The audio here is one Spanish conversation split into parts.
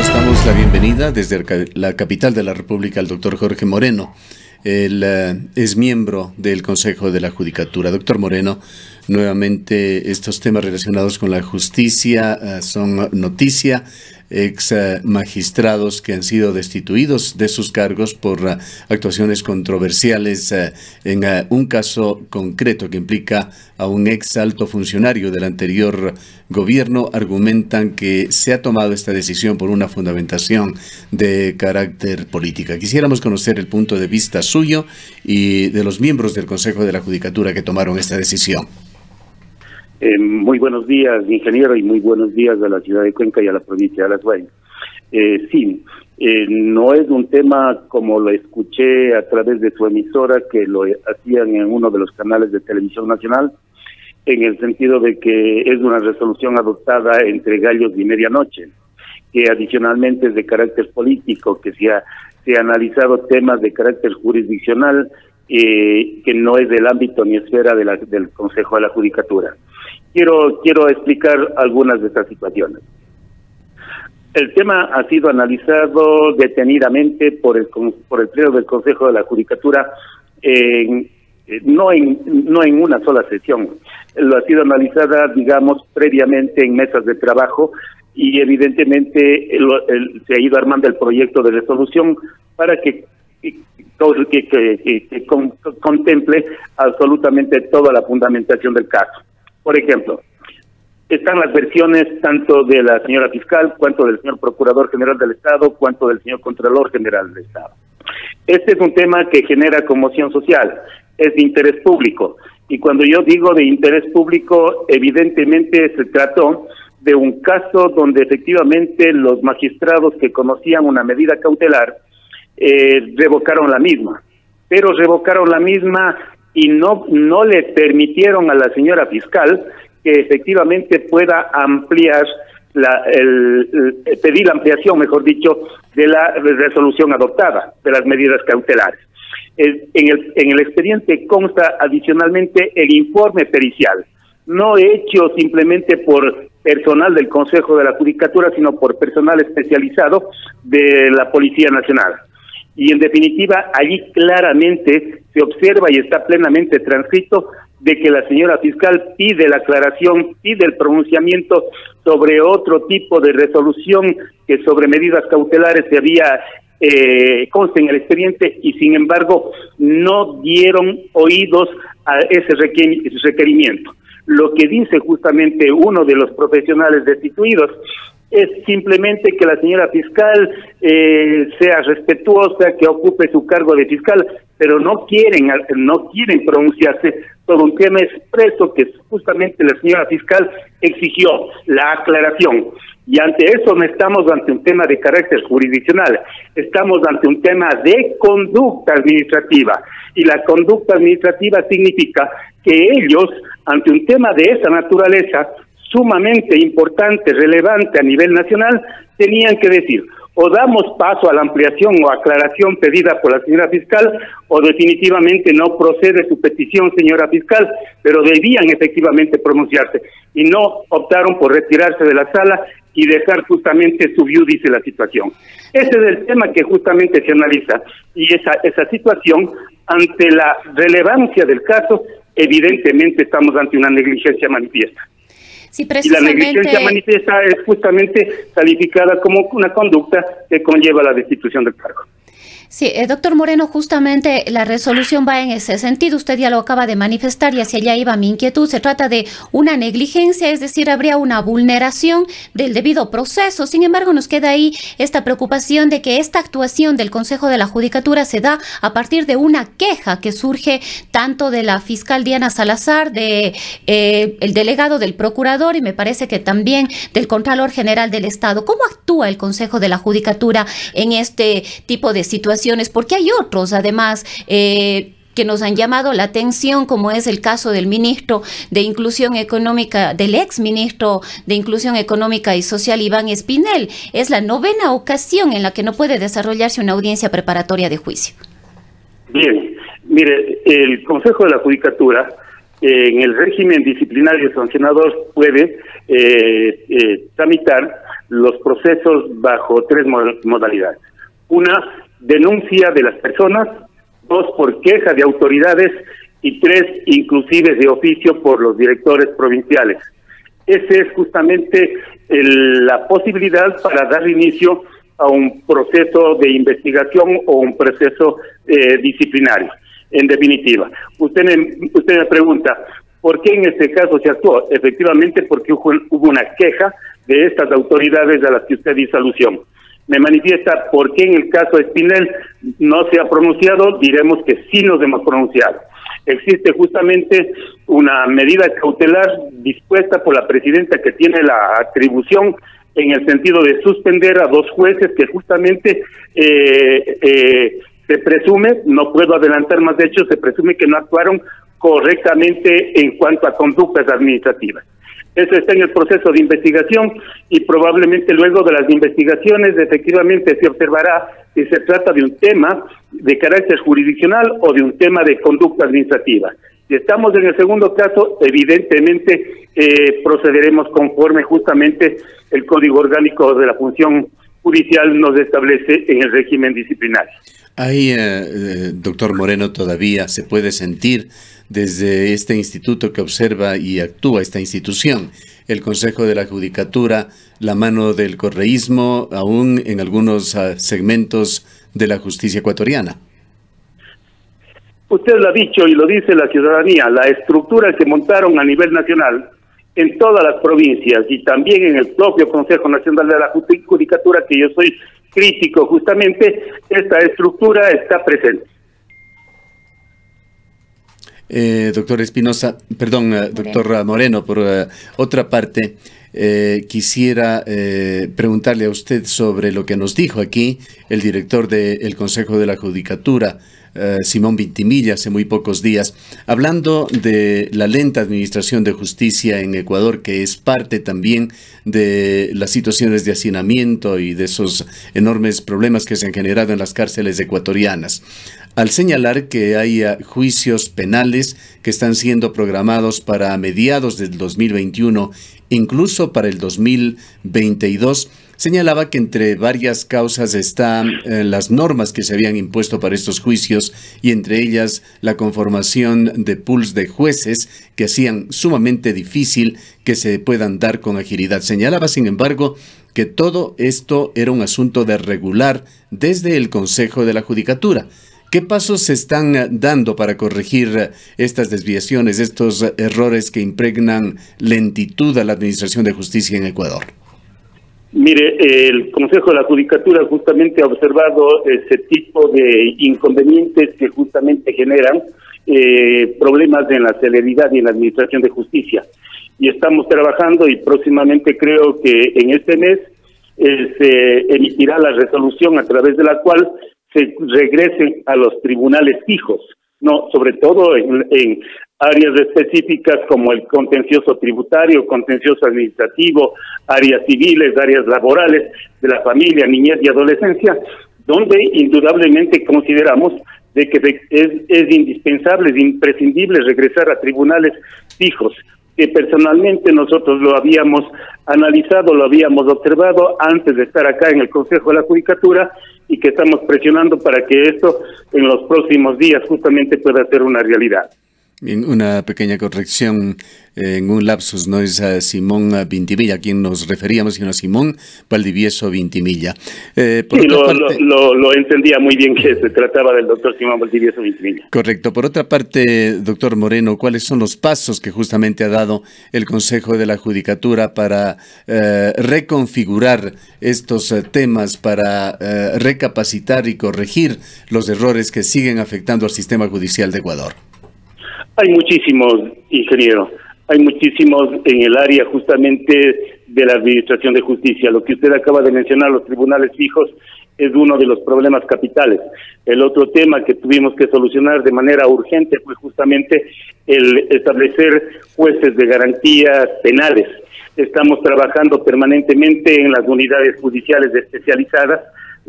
Damos la bienvenida desde la capital de la República al doctor Jorge Moreno. Él es miembro del Consejo de la Judicatura. Doctor Moreno, nuevamente estos temas relacionados con la justicia son noticia. Ex magistrados que han sido destituidos de sus cargos por actuaciones controversiales en un caso concreto que implica a un ex alto funcionario del anterior gobierno. Argumentan que se ha tomado esta decisión por una fundamentación de carácter política. Quisiéramos conocer el punto de vista suyo y de los miembros del Consejo de la Judicatura que tomaron esta decisión. Muy buenos días, ingeniero, y muy buenos días a la ciudad de Cuenca y a la provincia de Alajuela. No es un tema como lo escuché a través de su emisora, que lo hacían en uno de los canales de televisión nacional, en el sentido de que es una resolución adoptada entre gallos y medianoche, que adicionalmente es de carácter político, que se ha analizado temas de carácter jurisdiccional, que no es del ámbito ni esfera del Consejo de la Judicatura. Quiero explicar algunas de estas situaciones. El tema ha sido analizado detenidamente por el Pleno del Consejo de la Judicatura, no en una sola sesión. Lo ha sido analizada, digamos, previamente en mesas de trabajo, y evidentemente se ha ido armando el proyecto de resolución para que contemple absolutamente toda la fundamentación del caso. Por ejemplo, están las versiones tanto de la señora fiscal, cuanto del señor Procurador General del Estado, cuanto del señor Contralor General del Estado. Este es un tema que genera conmoción social, es de interés público, y cuando yo digo de interés público, evidentemente se trató de un caso donde efectivamente los magistrados que conocían una medida cautelar revocaron la misma, pero revocaron la misma y no le permitieron a la señora fiscal que efectivamente pueda ampliar pedir la ampliación, mejor dicho, de la resolución adoptada, de las medidas cautelares. En el expediente consta adicionalmente el informe pericial, no hecho simplemente por personal del Consejo de la Judicatura, sino por personal especializado de la Policía Nacional. Y en definitiva, allí claramente se observa y está plenamente transcrito de que la señora fiscal pide la aclaración, pide el pronunciamiento sobre otro tipo de resolución que sobre medidas cautelares se había consta en el expediente, y sin embargo no dieron oídos a ese requerimiento. Lo que dice justamente uno de los profesionales destituidos es simplemente que la señora fiscal sea respetuosa, que ocupe su cargo de fiscal, pero no quieren pronunciarse sobre un tema expreso que justamente la señora fiscal exigió, la aclaración. Y ante eso no estamos ante un tema de carácter jurisdiccional, estamos ante un tema de conducta administrativa. Y la conducta administrativa significa que ellos, ante un tema de esa naturaleza, sumamente importante, relevante a nivel nacional, tenían que decir: o damos paso a la ampliación o aclaración pedida por la señora fiscal, o definitivamente no procede su petición, señora fiscal, pero debían efectivamente pronunciarse, y no optaron por retirarse de la sala y dejar justamente sub iudice la situación. Ese es el tema que justamente se analiza, y esa situación, ante la relevancia del caso, evidentemente estamos ante una negligencia manifiesta. Sí, precisamente. Y la negligencia manifiesta es justamente calificada como una conducta que conlleva la destitución del cargo. Sí, doctor Moreno, justamente la resolución va en ese sentido. Usted ya lo acaba de manifestar y hacia allá iba mi inquietud. Se trata de una negligencia, es decir, habría una vulneración del debido proceso. Sin embargo, nos queda ahí esta preocupación de que esta actuación del Consejo de la Judicatura se da a partir de una queja que surge tanto de la fiscal Diana Salazar, de el delegado del procurador, y me parece que también del Contralor General del Estado. ¿Cómo actúa el Consejo de la Judicatura en este tipo de situaciones? Porque hay otros, además, que nos han llamado la atención, como es el caso del ministro de Inclusión Económica, del ex ministro de Inclusión Económica y Social, Iván Espinel. Es la 9ª ocasión en la que no puede desarrollarse una audiencia preparatoria de juicio. Bien, mire, el Consejo de la Judicatura, en el régimen disciplinario sancionador, puede tramitar los procesos bajo tres modalidades. Una, denuncia de las personas; dos, por queja de autoridades; y tres, inclusive de oficio por los directores provinciales. Esa es justamente la posibilidad para dar inicio a un proceso de investigación o un proceso disciplinario. En definitiva, usted me pregunta, ¿por qué en este caso se actuó? Efectivamente, porque hubo una queja de estas autoridades a las que usted hizo alusión. Me manifiesta por qué en el caso de Espinel no se ha pronunciado. Diremos que sí nos hemos pronunciado. Existe justamente una medida cautelar dispuesta por la presidenta que tiene la atribución en el sentido de suspender a dos jueces que justamente se presume, no puedo adelantar más hechos, se presume que no actuaron correctamente en cuanto a conductas administrativas. Eso está en el proceso de investigación y probablemente luego de las investigaciones efectivamente se observará si se trata de un tema de carácter jurisdiccional o de un tema de conducta administrativa. Si estamos en el segundo caso, evidentemente procederemos conforme justamente el Código Orgánico de la Función Judicial nos establece en el régimen disciplinario. Ahí, doctor Moreno, todavía se puede sentir desde este instituto que observa y actúa esta institución, el Consejo de la Judicatura, la mano del correísmo, aún en algunos segmentos de la justicia ecuatoriana. Usted lo ha dicho y lo dice la ciudadanía, la estructura que montaron a nivel nacional en todas las provincias y también en el propio Consejo Nacional de la Judicatura, que yo soy crítico justamente, esta estructura está presente. Doctor Espinosa, perdón, doctor Moreno, por otra parte, quisiera preguntarle a usted sobre lo que nos dijo aquí el director del Consejo de la Judicatura, Simón Vintimilla, hace muy pocos días, hablando de la lenta administración de justicia en Ecuador, que es parte también de las situaciones de hacinamiento y de esos enormes problemas que se han generado en las cárceles ecuatorianas, al señalar que hay juicios penales que están siendo programados para mediados del 2021, incluso para el 2022, señalaba que entre varias causas están las normas que se habían impuesto para estos juicios y entre ellas la conformación de pools de jueces que hacían sumamente difícil que se puedan dar con agilidad. Señalaba, sin embargo, que todo esto era un asunto de regular desde el Consejo de la Judicatura. ¿Qué pasos se están dando para corregir estas desviaciones, estos errores que impregnan lentitud a la administración de justicia en Ecuador? Mire, el Consejo de la Judicatura justamente ha observado ese tipo de inconvenientes que justamente generan problemas en la celeridad y en la administración de justicia. Y estamos trabajando y próximamente creo que en este mes se emitirá la resolución a través de la cual se regresen a los tribunales fijos, no, sobre todo en áreas específicas como el contencioso tributario, contencioso administrativo, áreas civiles, áreas laborales de la familia, niñez y adolescencia, donde indudablemente consideramos de que es indispensable, es imprescindible regresar a tribunales fijos, que personalmente nosotros lo habíamos analizado, lo habíamos observado antes de estar acá en el Consejo de la Judicatura y que estamos presionando para que esto en los próximos días justamente pueda ser una realidad. Bien, una pequeña corrección en un lapsus, no es a Simón Vintimilla a quien nos referíamos, sino a Simón Valdivieso Vintimilla. Sí, lo entendía muy bien que se trataba del doctor Simón Valdivieso Vintimilla. Correcto. Por otra parte, doctor Moreno, ¿cuáles son los pasos que justamente ha dado el Consejo de la Judicatura para reconfigurar estos temas, para recapacitar y corregir los errores que siguen afectando al sistema judicial de Ecuador? Hay muchísimos, ingeniero, hay muchísimos en el área justamente de la administración de justicia. Lo que usted acaba de mencionar, los tribunales fijos, es uno de los problemas capitales. El otro tema que tuvimos que solucionar de manera urgente fue justamente el establecer jueces de garantías penales. Estamos trabajando permanentemente en las unidades judiciales especializadas,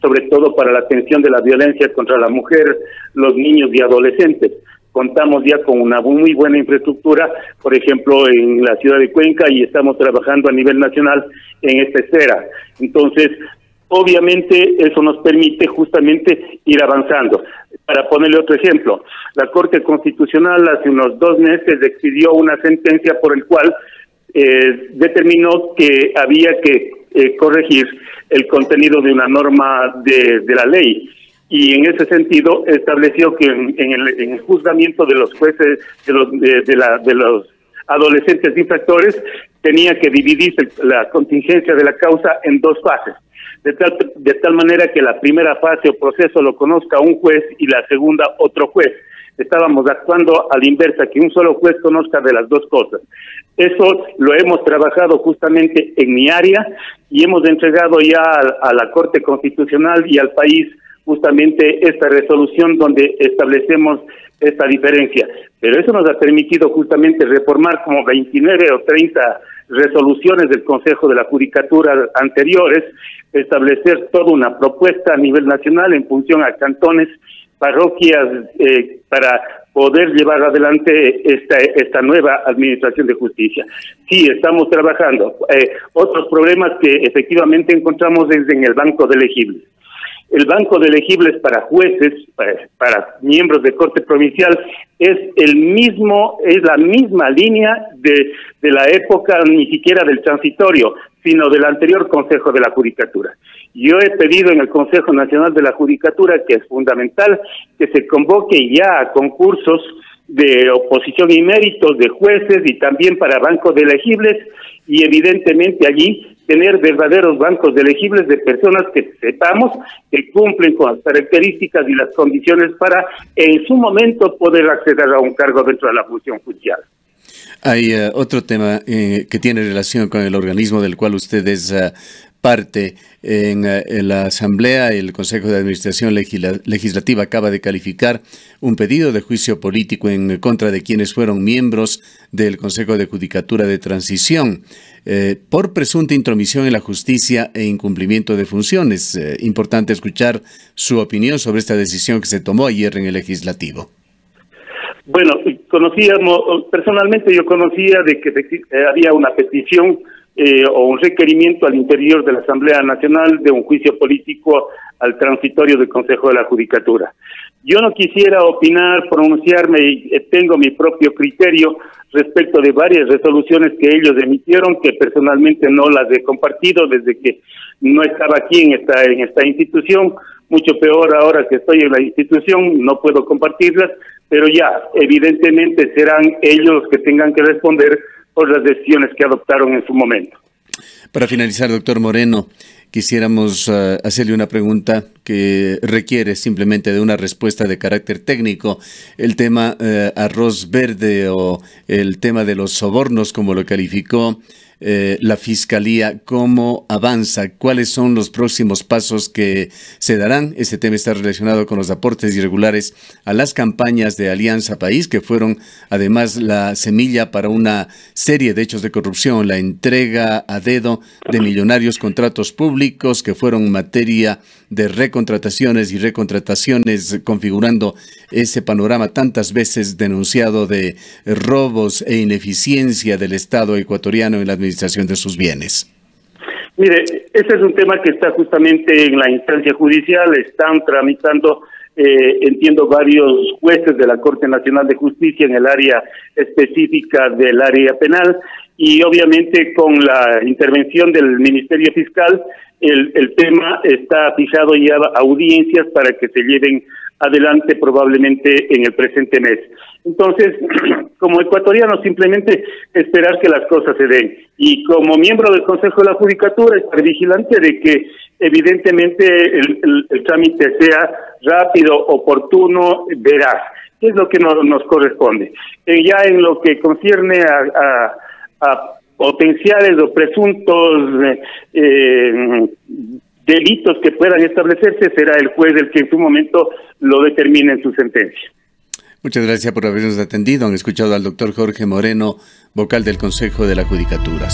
sobre todo para la atención de la violencia contra la mujer, los niños y adolescentes. contamos ya con una muy buena infraestructura, por ejemplo, en la ciudad de Cuenca, y estamos trabajando a nivel nacional en esta esfera. Entonces, obviamente, eso nos permite justamente ir avanzando. Para ponerle otro ejemplo, la Corte Constitucional hace unos 2 meses expidió una sentencia por el cual determinó que había que corregir el contenido de una norma de la ley, y en ese sentido estableció que en el juzgamiento de los jueces de los adolescentes infractores tenía que dividirse la contingencia de la causa en 2 fases, de tal manera que la primera fase o proceso lo conozca un juez y la segunda otro juez. Estábamos actuando a la inversa, que un solo juez conozca de las 2 cosas. Eso lo hemos trabajado justamente en mi área y hemos entregado ya a la Corte Constitucional y al país justamente esta resolución donde establecemos esta diferencia. Pero eso nos ha permitido justamente reformar como 29 o 30 resoluciones del Consejo de la Judicatura anteriores, establecer toda una propuesta a nivel nacional en función a cantones, parroquias, para poder llevar adelante esta nueva administración de justicia. Sí, estamos trabajando. Otros problemas que efectivamente encontramos es en el banco de elegibles. El banco de elegibles para jueces, para miembros de Corte Provincial, es la misma línea de la época, ni siquiera del transitorio, sino del anterior Consejo de la Judicatura. Yo he pedido en el Consejo Nacional de la Judicatura, que es fundamental, que se convoque ya a concursos de oposición y méritos de jueces y también para bancos de elegibles, y evidentemente allí tener verdaderos bancos de elegibles de personas que sepamos que cumplen con las características y las condiciones para en su momento poder acceder a un cargo dentro de la función judicial. Hay otro tema que tiene relación con el organismo del cual usted es parte. En la Asamblea, el Consejo de Administración Legislativa acaba de calificar un pedido de juicio político en contra de quienes fueron miembros del Consejo de Judicatura de Transición por presunta intromisión en la justicia e incumplimiento de funciones. Importante escuchar su opinión sobre esta decisión que se tomó ayer en el Legislativo. Bueno, personalmente yo conocía de que había una petición o un requerimiento al interior de la Asamblea Nacional de un juicio político al transitorio del Consejo de la Judicatura. Yo no quisiera opinar, pronunciarme, y tengo mi propio criterio respecto de varias resoluciones que ellos emitieron, que personalmente no las he compartido desde que no estaba aquí en esta institución, mucho peor ahora que estoy en la institución, no puedo compartirlas, pero ya, evidentemente serán ellos que tengan que responder por las decisiones que adoptaron en su momento. Para finalizar, doctor Moreno, quisiéramos hacerle una pregunta que requiere simplemente de una respuesta de carácter técnico. El tema arroz verde o el tema de los sobornos, como lo calificó la Fiscalía, ¿cómo avanza? ¿Cuáles son los próximos pasos que se darán? Este tema está relacionado con los aportes irregulares a las campañas de Alianza País, que fueron además la semilla para una serie de hechos de corrupción, la entrega a dedo de millonarios contratos públicos que fueron materia de recontrataciones y recontrataciones, configurando ese panorama tantas veces denunciado de robos e ineficiencia del Estado ecuatoriano en la administración de sus bienes. Mire, ese es un tema que está justamente en la instancia judicial, están tramitando, entiendo, varios jueces de la Corte Nacional de Justicia en el área específica del área penal, y obviamente con la intervención del Ministerio Fiscal, el tema está fijado ya a audiencias para que se lleven adelante probablemente en el presente mes. Entonces, como ecuatoriano, simplemente esperar que las cosas se den. Y como miembro del Consejo de la Judicatura, estar vigilante de que evidentemente el trámite sea rápido, oportuno, veraz, que es lo que nos corresponde. Ya en lo que concierne a potenciales o presuntos delitos que puedan establecerse, será el juez el que en su momento lo determine en su sentencia. Muchas gracias por habernos atendido. Han escuchado al doctor Jorge Moreno, vocal del Consejo de la Judicatura.